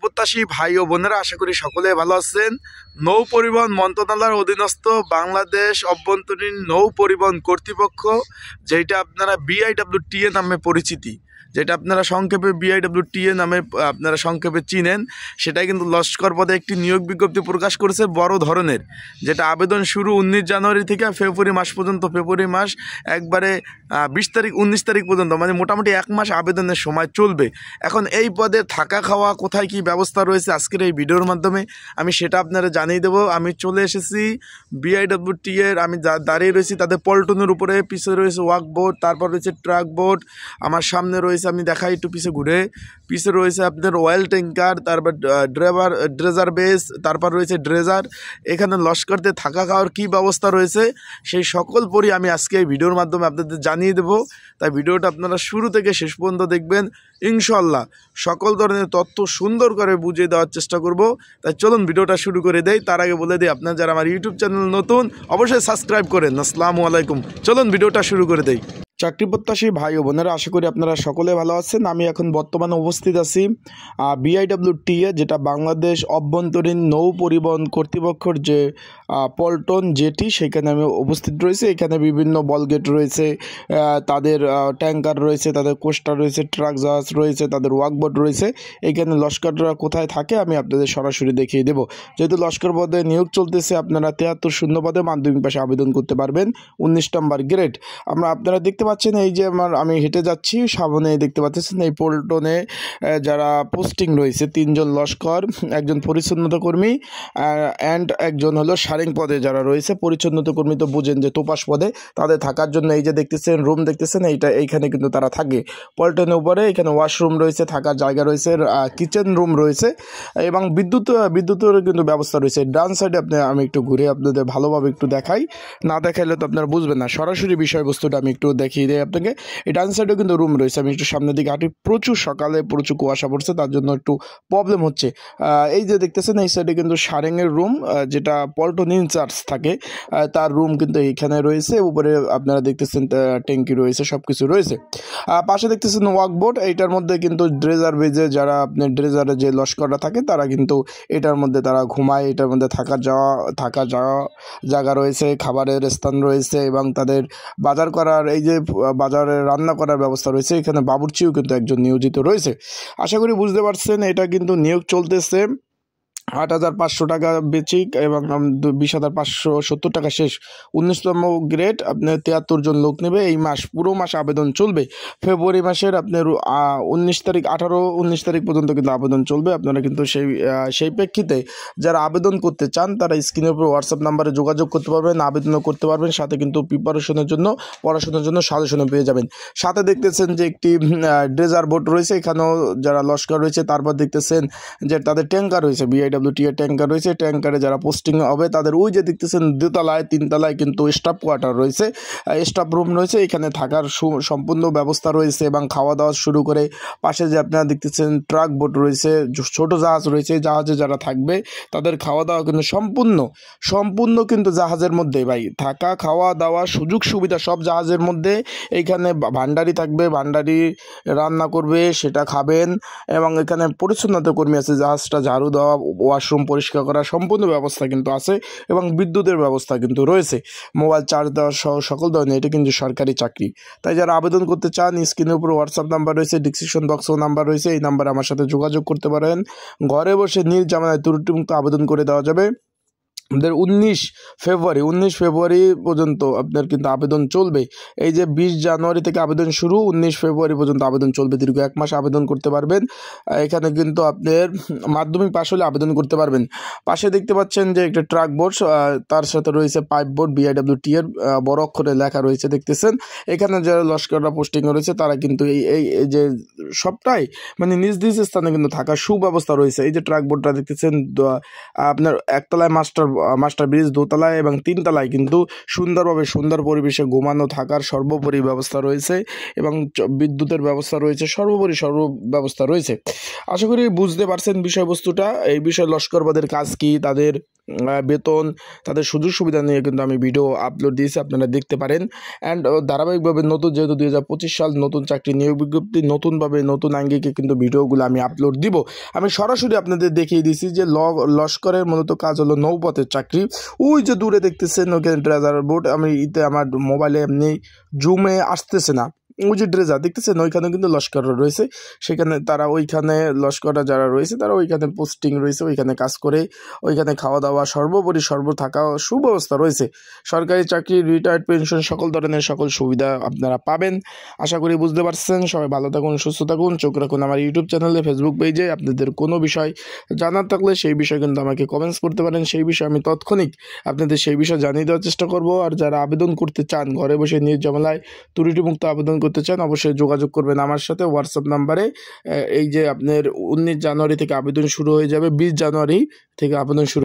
প্রত্যাশী ভাই ও বোনেরা, আশা করি সকলে ভালো আছেন। নৌ পরিবহন মন্ত্রণালয়ের অধীনস্থ বাংলাদেশ অভ্যন্তরীণ নৌ পরিবহন কর্তৃপক্ষ, যেটা আপনারা BIWTA নামে পরিচিতি, যেটা আপনারা সংক্ষেপে BIWTA নামে আপনারা সংক্ষেপে চিনেন, সেটাই কিন্তু লস্কর পদে একটি নিয়োগ বিজ্ঞপ্তি প্রকাশ করেছে বড় ধরনের, যেটা আবেদন শুরু 19 জানুয়ারি থেকে ফেব্রুয়ারি মাস পর্যন্ত। ফেব্রুয়ারি মাস একবারে 20 তারিখ 19 তারিখ পর্যন্ত, মানে মোটামুটি 1 মাস আবেদনের সময় চলবে। এখন এই পদে থাকা খাওয়া কোথায় কি ব্যবস্থা রয়েছে আজকের এই ভিডিওর মাধ্যমে আমি সেটা আপনারা জানিয়ে দেবো। আমি চলে এসেছি BIWTA এর, আমি দাঁড়িয়ে রয়েছি তাদের পল্টনের উপরে। পিছিয়ে রয়েছে ওয়াক বোট, তারপর রয়েছে ট্রাক বোট, আমার সামনে রয়েছে, আমি দেখাই একটু পিছে ঘুরে, পিছে রয়েছে আপনার অয়েল ট্যাঙ্কার, তারপর ড্রেজার বেস, তারপর রয়েছে ড্রেজার। এখানে লস্করদের থাকা খাওয়ার কী ব্যবস্থা রয়েছে সেই সকল পরই আমি আজকে এই ভিডিওর মাধ্যমে আপনাদের জানিয়ে দেবো। তাই ভিডিওটা আপনারা শুরু থেকে শেষ পর্যন্ত দেখবেন, ইনশাল্লাহ সকল ধরনের তথ্য সুন্দর করে বুঝিয়ে দেওয়ার চেষ্টা করব। তাই চলুন ভিডিওটা শুরু করে দেই। তার আগে বলে দিই, আপনারা যারা আমার ইউটিউব চ্যানেল নতুন অবশ্যই সাবস্ক্রাইব করেন। আসসালামু আলাইকুম। চলুন ভিডিওটা শুরু করে দেই। চাকরি প্রত্যাশী ভাই ও বোনেরা, আশা করি আপনারা সকলে ভালো আছেন। আমি এখন বর্তমানে উপস্থিত আছি BIWTA, যেটা বাংলাদেশ অভ্যন্তরীণ নৌ পরিবহন কর্তৃপক্ষের যে পল্টন জেটি, সেখানে আমি উপস্থিত রয়েছে। এখানে বিভিন্ন বলগেট রয়েছে, তাদের ট্যাঙ্কার রয়েছে, তাদের কোস্টার রয়েছে, ট্রাক জাহাজ রয়েছে, তাদের ওয়াকবোট রয়েছে। এইখানে লস্কররা কোথায় থাকে আমি আপনাদের সরাসরি দেখিয়ে দেবো। যেহেতু লস্কর পদে নিয়োগ চলতেছে, আপনারা 73 শূন্য পদে মাধ্যমিক পাশে আবেদন করতে পারবেন, 19 নম্বর গ্রেড। আপনারা দেখতে পাচ্ছেন, এই যে আমি হেঁটে যাচ্ছি, সামনে দেখতে পাচ্ছেন এই পল্টনে যারা পোস্টিং রয়েছে 3 জন লস্কর, একজন পরিচ্ছন্নতা কর্মী অ্যান্ড একজন হলো সারেং পদে যারা রয়েছে। পরিচ্ছন্নতা কর্মী তো বুঝেন যে তোপাস পদে, তাদের থাকার জন্য এই যে দেখতেছেন রুম দেখতেছেন, এইখানে কিন্তু তারা থাকে পল্টনের উপরে। এখানে ওয়াশরুম রয়েছে, থাকার জায়গা রয়েছে, কিচেন রুম রয়েছে এবং বিদ্যুতের কিন্তু ব্যবস্থা রয়েছে। ডান সাইডে আমি একটু ঘুরে আপনাদের ভালোভাবে একটু দেখাই, না দেখাইলে তো আপনারা বুঝবেন না। সরাসরি বিষয়বস্তুটা আমি একটু দেখিয়ে দিই আপনাকে। এই ডান সাইডেও কিন্তু রুম রয়েছে। আমি একটু সামনের দিকে হাঁটি, প্রচুর সকালে প্রচুর কুয়াশা পড়ছে, তার জন্য একটু প্রবলেম হচ্ছে। এই যে দেখতেছেন এই সাইডে কিন্তু সারেংয়ের রুম, যেটা পল্টন ইনচার্জ থাকে তার রুম কিন্তু এইখানে রয়েছে। উপরে আপনারা দেখতেছেন ট্যাঙ্কি রয়েছে, সব কিছু রয়েছে। পাশে দেখতেছেন ওয়াকবোট, এইটার মধ্যে কিন্তু ড্রেজার বেজে যারা আপনার ড্রেজারে যে লস্কররা থাকে তারা কিন্তু এটার মধ্যে তারা ঘুমায়। এটার মধ্যে থাকা যাওয়া জায়গা রয়েছে, খাবারের স্থান রয়েছে এবং তাদের বাজার করার, এই যে বাজারে রান্না করার ব্যবস্থা রয়েছে। এখানে বাবুর্চিও কিন্তু একজন নিয়োজিত রয়েছে। আশা করি বুঝতে পারছেন, এটা কিন্তু নিয়োগ চলতেছে 8,500 টাকা বেচিক এবং 20,570 টাকা শেষ। 19তম গ্রেড, আপনার 73 জন লোক নেবে। এই মাস পুরো মাস আবেদন চলবে। ফেব্রুয়ারি মাসের আপনার 19 তারিখ 18-19 তারিখ পর্যন্ত কিন্তু আবেদন চলবে। আপনারা কিন্তু সেই প্রেক্ষিতে যারা আবেদন করতে চান তারা স্ক্রিনের উপর হোয়াটসঅ্যাপ নাম্বারে যোগাযোগ করতে পারবেন, আবেদনও করতে পারবেন। সাথে কিন্তু প্রিপারেশনের জন্য, পড়াশোনার জন্য সাজেশনও পেয়ে যাবেন। সাথে দেখতেছেন যে একটি ড্রেজার বোট রয়েছে, এখানেও যারা লস্কর রয়েছে। তারপর দেখতেছেন যে তাদের ট্যাঙ্কার রয়েছে, BIWTA ট্যাঙ্কার রয়েছে। ট্যাঙ্কারে যারা পোস্টিং হবে তাদের ওই যে দেখতেছেন 2 তলায় 3 তলায় কিন্তু স্টাফ কোয়ার্টার রয়েছে, স্টাফ রুম রয়েছে। এখানে থাকার সম্পূর্ণ ব্যবস্থা রয়েছে এবং খাওয়া দাওয়া শুরু করে পাশে যে আপনারা দেখতেছেন ট্রাক বোট রয়েছে, ছোট জাহাজ রয়েছে। জাহাজে যারা থাকবে তাদের খাওয়া দাওয়া কিন্তু সম্পূর্ণ কিন্তু জাহাজের মধ্যে ভাই, থাকা খাওয়া দাওয়া সুযোগ সুবিধা সব জাহাজের মধ্যে। এইখানে ভান্ডারি থাকবে, ভান্ডারি রান্না করবে, সেটা খাবেন। এবং এখানে পরিচ্ছন্নতা কর্মী আছে, জাহাজটা ঝাড়ু দেওয়া, ওয়াশরুম পরিষ্কার করা সম্পূর্ণ ব্যবস্থা কিন্তু আছে এবং বিদ্যুতের ব্যবস্থা কিন্তু রয়েছে, মোবাইল চার্জ দেওয়া সহ সকল ধরনের। এটা কিন্তু সরকারি চাকরি। তাই যারা আবেদন করতে চান, স্ক্রিনের উপর হোয়াটসঅ্যাপ নাম্বার রয়েছে, ডিসক্রিপশন বক্সেও নাম্বার রয়েছে, এই নাম্বারে আমার সাথে যোগাযোগ করতে পারেন। ঘরে বসে নির্ঝামেলায় ত্রুটিমুক্ত আবেদন করে দেওয়া যাবে। আমাদের 19 ফেব্রুয়ারি পর্যন্ত আপনার কিন্তু আবেদন চলবে। এই যে 20 জানুয়ারি থেকে আবেদন শুরু, 19 ফেব্রুয়ারি পর্যন্ত আবেদন চলবে। দীর্ঘ 1 মাস আবেদন করতে পারবেন। এখানে কিন্তু আপনার মাধ্যমিক পাশ হলে আবেদন করতে পারবেন। পাশে দেখতে পাচ্ছেন যে একটা ট্রাক বোট, তার সাথে রয়েছে পাইপ বোট, BIWTA এর বড় অক্ষরে লেখা রয়েছে দেখতেছেন। এখানে যারা লস্কররা পোস্টিং রয়েছে তারা কিন্তু এই যে সবটাই মানে নিজ স্থানে কিন্তু থাকার সুব্যবস্থা রয়েছে। এই যে ট্রাক বোটটা দেখতেছেন, আপনার একতলায় মাস্টার ব্রিজ, 2 তলায় এবং 3 তলায় কিন্তু সুন্দর পরিবেশে ঘুমানো থাকার সর্বোপরি ব্যবস্থা রয়েছে এবং বিদ্যুতের ব্যবস্থা রয়েছে, সর্ব ব্যবস্থা রয়েছে। আশা করি বুঝতে পারছেন বিষয়বস্তুটা। এই বিষয়ে লস্করবাদের কাজ কি, তাদের বেতন, তাদের সুযোগ সুবিধা নিয়ে কিন্তু আমি ভিডিও আপলোড দিয়েছি, আপনারা দেখতে পারেন। অ্যান্ড ধারাবাহিকভাবে নতুন, যেহেতু 2025 সাল, নতুন চাকরি নিয়োগ বিজ্ঞপ্তি, নতুনভাবে নতুন আঙ্গিকে কিন্তু ভিডিওগুলো আমি আপলোড দিব। আমি সরাসরি আপনাদের দেখিয়ে দিয়েছি যে লস্করের মূলত কাজ হলো নৌপথের চাকরি। ওই যে দূরে দেখতেছেন ওইখানে ট্রেজার বোট, আমি আমার মোবাইলে এমনি জুমে আসতেছে না, ওই যে ড্রেজার দেখতেছেন ওইখানে কিন্তু লস্কররা রয়েছে, সেখানে তারা ওইখানে লস্কররা যারা রয়েছে তারা ওইখানে পোস্টিং রয়েছে, ওইখানে কাজ করে, ওইখানে খাওয়া দাওয়া সর্বোপরি থাকা সুব্যবস্থা রয়েছে। সরকারি চাকরি, রিটায়ার্ড পেনশন, সকল ধরনের সকল সুবিধা আপনারা পাবেন। আশা করি বুঝতে পারছেন। সবাই ভালো থাকুন, সুস্থ থাকুন, চোখ রাখুন আমার ইউটিউব চ্যানেলে, ফেসবুক পেজে। আপনাদের কোনো বিষয় জানার থাকলে সেই বিষয়ে কিন্তু আমাকে কমেন্টস করতে পারেন, সেই বিষয়ে আমি তৎক্ষণিক আপনাদের সেই বিষয়ে জানিয়ে দেওয়ার চেষ্টা করব। আর যারা আবেদন করতে চান, ঘরে বসে নিজ ঝামেলায় ত্রুটিমুক্ত আবেদন করতে চান, অবশ্যই যোগাযোগ করবেন আমার সাথে হোয়াটসঅ্যাপ নাম্বারে। এই যে আপনার 19 জানুয়ারি থেকে আবেদন শুরু হয়ে যাবে, 20 জানুয়ারি থেকে আবেদন শুরু।